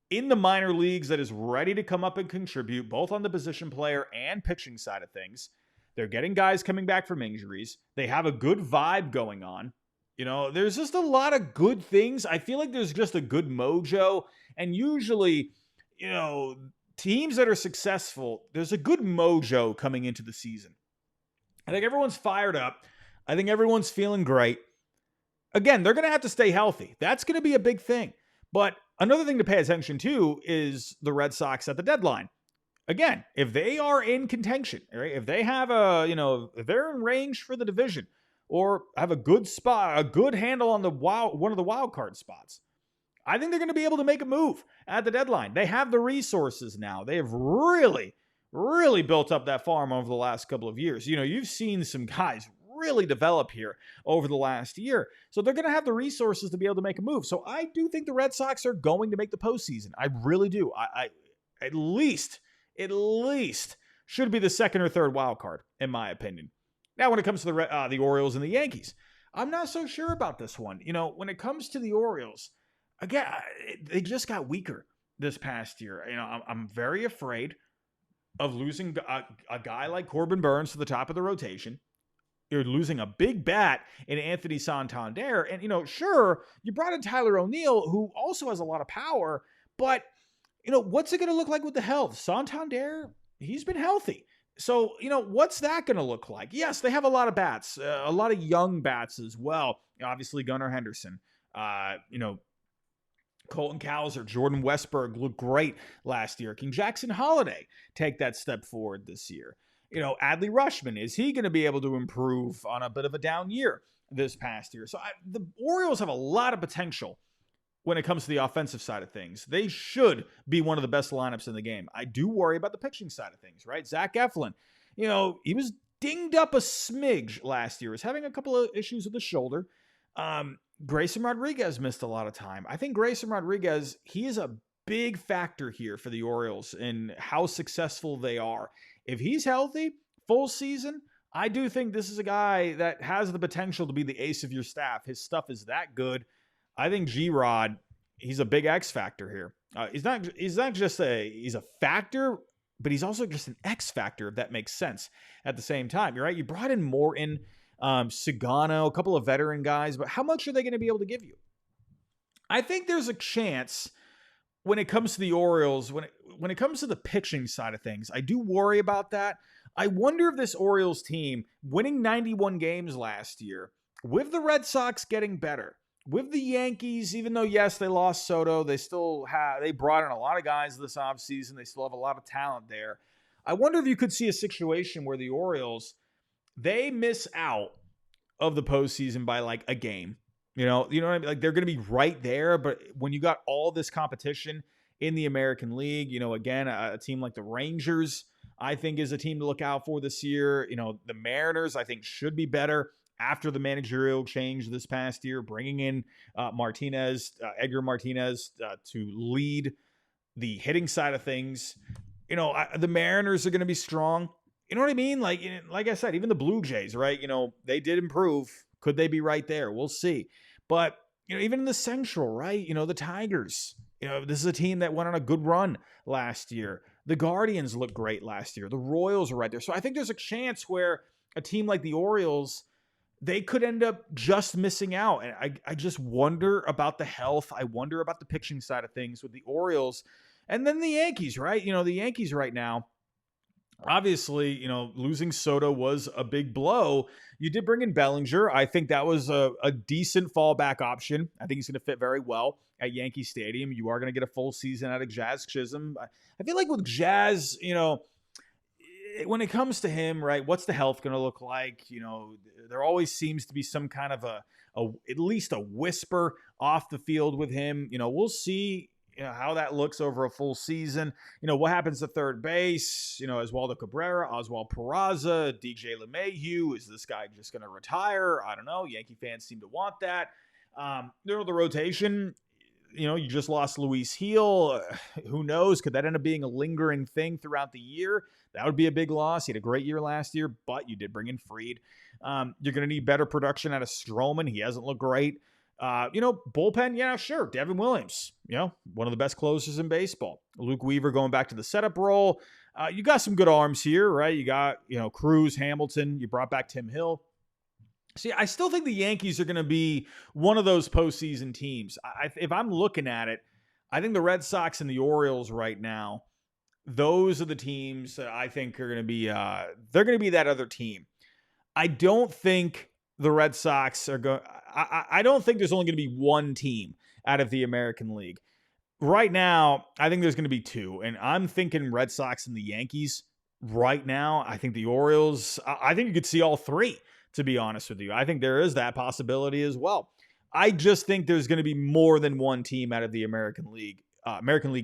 in the minor leagues that is ready to come up and contribute, both on the position player and pitching side of things. They're getting guys coming back from injuries. They have a good vibe going on. You know, there's just a lot of good things. I feel like there's just a good mojo. And usually, you know, teams that are successful, there's a good mojo coming into the season. I think everyone's fired up. I think everyone's feeling great. Again, they're going to have to stay healthy. That's going to be a big thing. But another thing to pay attention to is the Red Sox at the deadline. Again, if they are in contention, right? If they have if they're in range for the division or have a good spot, a good handle on one of the wild card spots, I think they're going to be able to make a move at the deadline. They have the resources now. They have really, really built up that farm over the last couple of years. You know, you've seen some guys really develop here over the last year. So they're going to have the resources to be able to make a move. So I do think the Red Sox are going to make the postseason. I really do. I at least should be the second or third wild card, in my opinion. Now, when it comes to the Orioles and the Yankees, I'm not so sure about this one. You know, when it comes to the Orioles, again, they just got weaker this past year. You know, I'm very afraid of losing a guy like Corbin Burns to the top of the rotation. You're losing a big bat in Anthony Santander. And, you know, sure, you brought in Tyler O'Neill, who also has a lot of power, but, you know, what's it going to look like with the health? Santander, he's been healthy. So, you know, what's that going to look like? Yes, they have a lot of bats, a lot of young bats as well. Obviously, Gunnar Henderson, Colton Cowser, Jordan Westberg looked great last year. Can Jackson Holiday take that step forward this year? You know, Adley Rutschman, is he going to be able to improve on a bit of a down year this past year? So the Orioles have a lot of potential when it comes to the offensive side of things. They should be one of the best lineups in the game. I do worry about the pitching side of things, right? Zach Eflin, you know, he was dinged up a smidge last year. He was having a couple of issues with the shoulder. Grayson Rodriguez missed a lot of time. I think Grayson Rodriguez, he is a big factor here for the Orioles in how successful they are. If he's healthy, full season, I do think this is a guy that has the potential to be the ace of your staff. His stuff is that good. I think G-Rod, he's a big X factor here. He's not just he's a factor, but he's also just an X factor, if that makes sense at the same time. You're right. You brought in Morton, Sagano, a couple of veteran guys, but how much are they going to be able to give you? I think there's a chance when it comes to the Orioles, when it comes to the pitching side of things, I do worry about that. I wonder if this Orioles team, winning 91 games last year, with the Red Sox getting better, with the Yankees, even though, yes, they lost Soto, they brought in a lot of guys this offseason. They still have a lot of talent there. I wonder if you could see a situation where the Orioles, they miss out of the postseason by like a game. You know what I mean? Like, they're going to be right there, but when you got all this competition in the American League, you know, again, a team like the Rangers, I think, is a team to look out for this year. You know, the Mariners, I think, should be better. after the managerial change this past year, bringing in Edgar Martinez, to lead the hitting side of things. The Mariners are going to be strong. You know what I mean? Like I said, even the Blue Jays, right? They did improve. Could they be right there? We'll see. But, even in the Central, right? The Tigers, this is a team that went on a good run last year. The Guardians looked great last year. The Royals are right there. So I think there's a chance where a team like the Orioles, they could end up just missing out. And I just wonder about the health. I wonder about the pitching side of things with the Orioles. And then the Yankees, right? The Yankees right now, obviously, losing Soto was a big blow. You did bring in Bellinger. I think that was a decent fallback option. I think he's going to fit very well at Yankee Stadium. You are going to get a full season out of Jazz Chisholm. I feel like with Jazz, when it comes to him, right, what's the health going to look like? There always seems to be some kind of at least a whisper off the field with him. We'll see how that looks over a full season. What happens to third base? Oswaldo Cabrera, Oswald Peraza, DJ LeMahieu. Is this guy just going to retire? I don't know. Yankee fans seem to want that. The rotation, you just lost Luis Heel. Who knows? Could that end up being a lingering thing throughout the year? That would be a big loss. He had a great year last year, but you did bring in Fried. You're going to need better production out of Stroman. He hasn't looked great. Bullpen, yeah, sure. Devin Williams, one of the best closers in baseball. Luke Weaver going back to the setup role. You got some good arms here, right? You got, Cruz, Hamilton. You brought back Tim Hill. See, I still think the Yankees are going to be one of those postseason teams. If I'm looking at it, I think the Red Sox and the Orioles right now, those are the teams that I think are going to be, they're going to be that other team. I don't think the Red Sox are going. I don't think there's only going to be one team out of the American League. Right now, I think there's going to be two, and I'm thinking Red Sox and the Yankees. Right now, I think the Orioles, I think you could see all three, to be honest with you. I think there is that possibility as well. I just think there's going to be more than one team out of the American League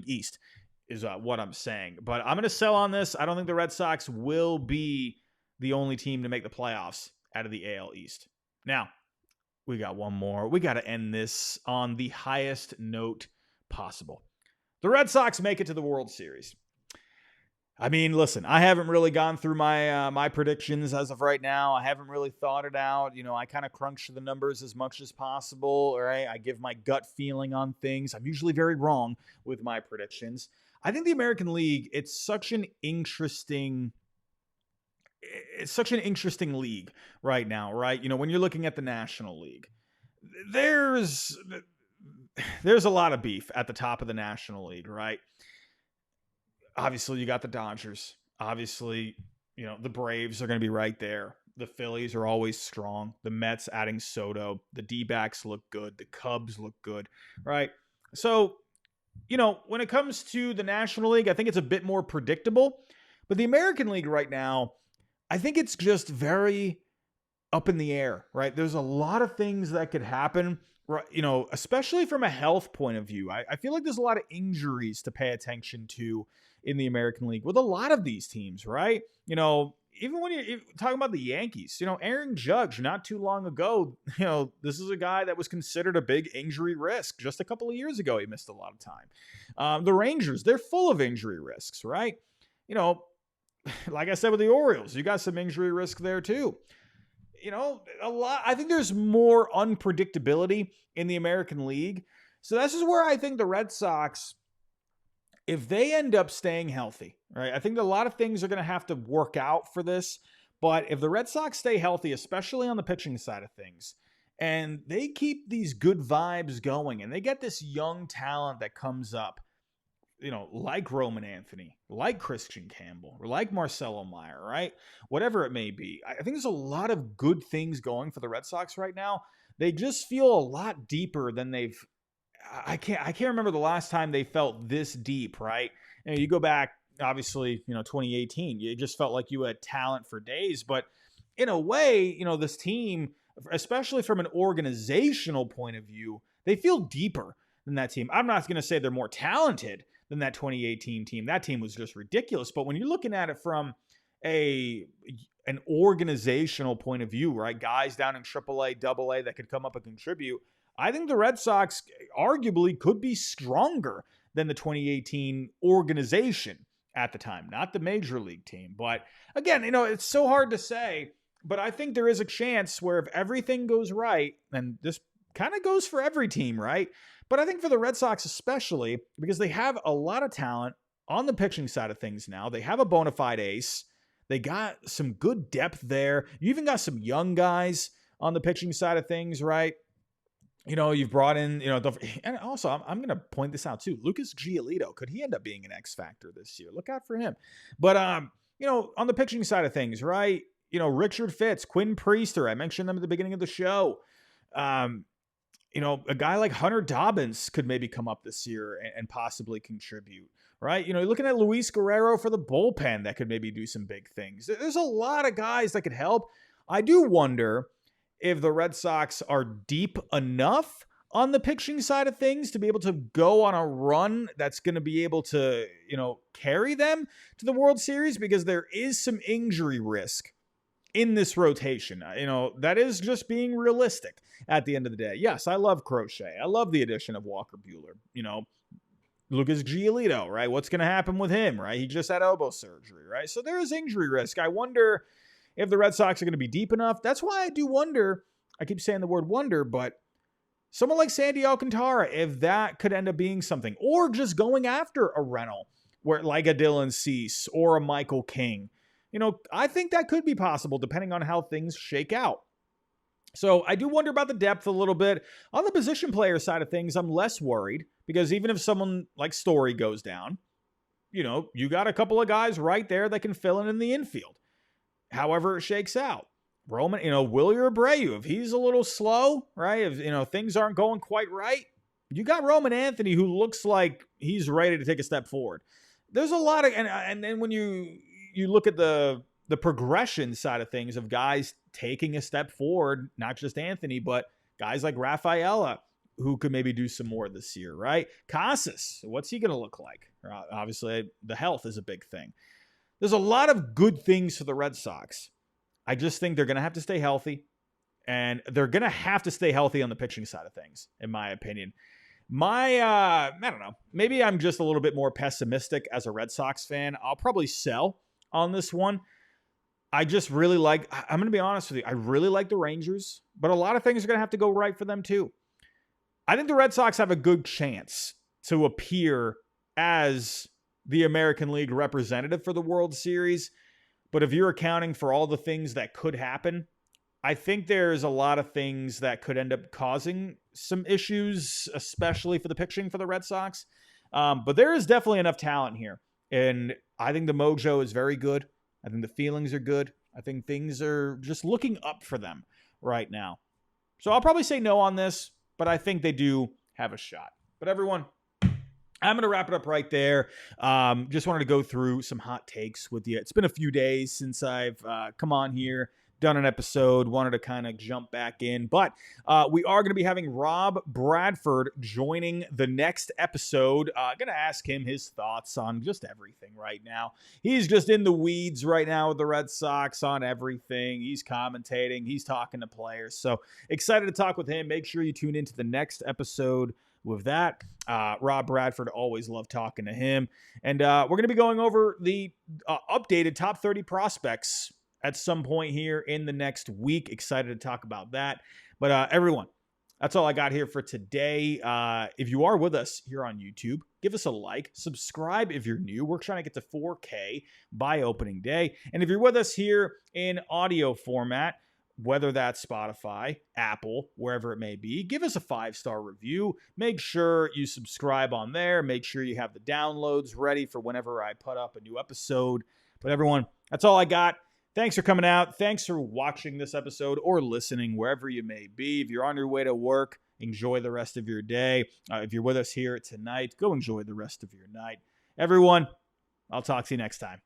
East is what I'm saying. But I'm going to sell on this. I don't think the Red Sox will be the only team to make the playoffs out of the AL East. Now, we got one more. We got to end this on the highest note possible. The Red Sox make it to the World Series. I mean, listen, I haven't really gone through my predictions as of right now. I haven't really thought it out. I kind of crunch the numbers as much as possible. Right? I give my gut feeling on things. I'm usually very wrong with my predictions. I think the American League, it's such an interesting league right now, right? When you're looking at the National League, there's a lot of beef at the top of the National League, right? Obviously, you got the Dodgers. Obviously, the Braves are going to be right there. The Phillies are always strong. The Mets adding Soto. The D-backs look good. The Cubs look good, right? So, when it comes to the National League, I think it's a bit more predictable. But the American League right now, I think it's just very up in the air, right? There's a lot of things that could happen, right? Especially from a health point of view. I feel like there's a lot of injuries to pay attention to in the American League with a lot of these teams, right? Even when you're talking about the Yankees, Aaron Judge, not too long ago, this is a guy that was considered a big injury risk. Just a couple of years ago, he missed a lot of time. The Rangers, they're full of injury risks, right? Like I said with the Orioles, you got some injury risk there too. A lot. I think there's more unpredictability in the American League. So this is where I think the Red Sox, if they end up staying healthy, right? I think a lot of things are going to have to work out for this. But if the Red Sox stay healthy, especially on the pitching side of things, and they keep these good vibes going, and they get this young talent that comes up, like Roman Anthony, like Christian Campbell, or like Marcelo Meyer, right? Whatever it may be. I think there's a lot of good things going for the Red Sox right now. They just feel a lot deeper than I can't remember the last time they felt this deep, right? You go back, obviously, 2018, you just felt like you had talent for days. But in a way, this team, especially from an organizational point of view, they feel deeper than that team. I'm not going to say they're more talented than that 2018 team. That team was just ridiculous. But when you're looking at it from a an organizational point of view, right? Guys down in AAA, AA that could come up and contribute. I think the Red Sox arguably could be stronger than the 2018 organization at the time, not the major league team. But again, it's so hard to say, but I think there is a chance where if everything goes right, and this kind of goes for every team, right? But I think for the Red Sox especially, because they have a lot of talent on the pitching side of things now. They have a bona fide ace. They got some good depth there. You even got some young guys on the pitching side of things, right? You've brought in, and also I'm going to point this out too. Lucas Giolito, could he end up being an X factor this year? Look out for him. But, on the pitching side of things, right? Richard Fitz, Quinn Priester, I mentioned them at the beginning of the show. A guy like Hunter Dobbins could maybe come up this year and possibly contribute, right? You're looking at Luis Guerrero for the bullpen that could maybe do some big things. There's a lot of guys that could help. I do wonder if the Red Sox are deep enough on the pitching side of things to be able to go on a run that's going to be able to, carry them to the World Series, because there is some injury risk in this rotation. That is just being realistic at the end of the day. Yes, I love Crochet. I love the addition of Walker Buehler. Lucas Giolito, right? What's going to happen with him, right? He just had elbow surgery, right? So there is injury risk. I wonder if the Red Sox are going to be deep enough. That's why I do wonder. I keep saying the word wonder, but someone like Sandy Alcantara, if that could end up being something, or just going after a rental like a Dylan Cease or a Michael King. I think that could be possible depending on how things shake out. So I do wonder about the depth a little bit. On the position player side of things, I'm less worried, because even if someone like Story goes down, you got a couple of guys right there that can fill in the infield. However it shakes out. Roman, Willie Abreu, if he's a little slow, right? If, things aren't going quite right, you got Roman Anthony, who looks like he's ready to take a step forward. There's a lot of, and then when you look at the progression side of things of guys taking a step forward, not just Anthony, but guys like Rafaela, who could maybe do some more this year, right? Casas, what's he going to look like? Obviously, the health is a big thing. There's a lot of good things for the Red Sox. I just think they're going to have to stay healthy, and they're going to have to stay healthy on the pitching side of things, in my opinion. I don't know, maybe I'm just a little bit more pessimistic as a Red Sox fan. I'll probably sell on this one. I'm going to be honest with you, I really like the Rangers, but a lot of things are going to have to go right for them too. I think the Red Sox have a good chance to appear as the American League representative for the World Series. But if you're accounting for all the things that could happen, I think there's a lot of things that could end up causing some issues, especially for the pitching for the Red Sox. But there is definitely enough talent here. And I think the mojo is very good. I think the feelings are good. I think things are just looking up for them right now. So I'll probably say no on this, but I think they do have a shot. But everyone, I'm going to wrap it up right there. Just wanted to go through some hot takes with you. It's been a few days since I've come on here, done an episode, wanted to kind of jump back in. But we are going to be having Rob Bradford joining the next episode. Going to ask him his thoughts on just everything right now. He's just in the weeds right now with the Red Sox on everything. He's commentating. He's talking to players. So excited to talk with him. Make sure you tune into the next episode with that. Rob Bradford, always love talking to him. And we're going to be going over the updated top 30 prospects at some point here in the next week. Excited to talk about that. But everyone, that's all I got here for today. If you are with us here on YouTube, give us a like, subscribe if you're new. We're trying to get to 4K by opening day. And if you're with us here in audio format, whether that's Spotify, Apple, wherever it may be, give us a 5-star review. Make sure you subscribe on there. Make sure you have the downloads ready for whenever I put up a new episode. But everyone, that's all I got. Thanks for coming out. Thanks for watching this episode or listening wherever you may be. If you're on your way to work, enjoy the rest of your day. If you're with us here tonight, go enjoy the rest of your night. Everyone, I'll talk to you next time.